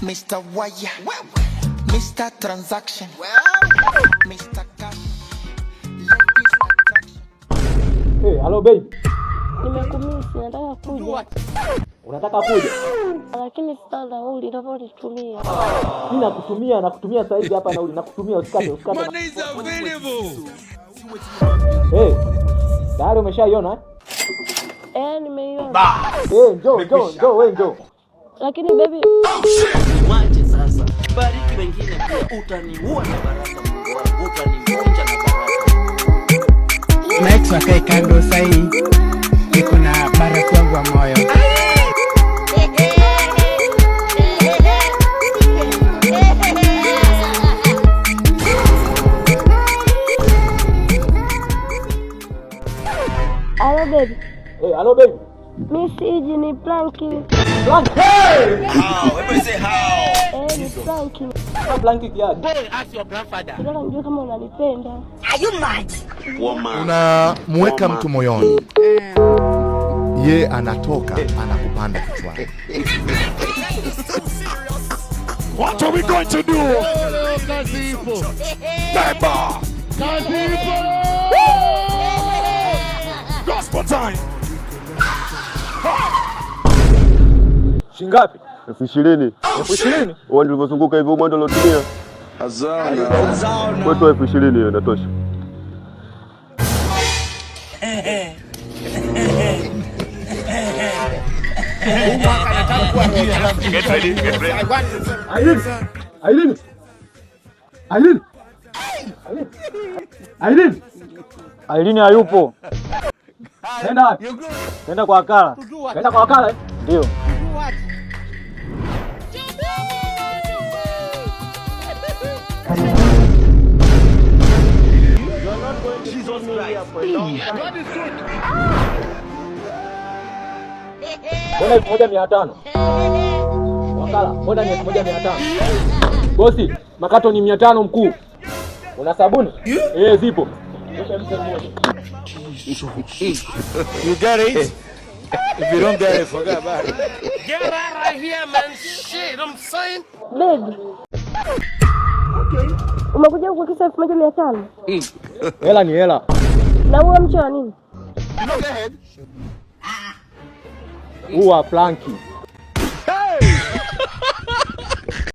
Mr. Wire, Mr. Transaction, Mr. Cash, Ladies Attraction. Hey, hello baby. Nimekumisi, nataka kuja. Unataka kuja? Lakini sasa nauli ndio nitumia. Mimi nakutumia sasa hivi hapa nauli nakutumia usikate. Money is available. Hey. Tayari umeshaiona? Nimeiona. Njoo wewe njoo. Lakini baby, Mwache sasa. Bariki wengine pia, utaniua na baraka Mungu wangu, utanivunja na baraka. Max wakae kando sahi. Niko na baraka wangu wa moyo. hello baby. Hey, hello baby. Mimi siji ni planking. Hey! How? Everybody say how. Ni planking. Blanket ya. Boy, ask your grandfather. Nataka nijue kama unanipenda. Unamweka mtu moyoni, ye anatoka anakupanda kichwani. What are we going to do? Kazi ipo. Beba. Kazi ipo. Gospel time. Shingapi? 20,000. 20,000? Wewe ndio ulivyozunguka hivyo mwendo ulotumia. Azana. Kwetu 20,000 hiyo inatosha. Get ready, get ready. Aileen hayupo. Nenda wapi? Nenda kwa wakala. Nenda kwa wakala? Ndio. Mbona 1,500? Wakala, mbona 1,500? Bosi, makato ni 500 mkuu. Una sabuni? Zipo. You get it? If you don't get it, forget about it. Get out right here, man. Shit, I'm saying. Baby. Umekuja huko kisa 1,500? Hela ni hela. Na huo mche wa nini? Huwa planki.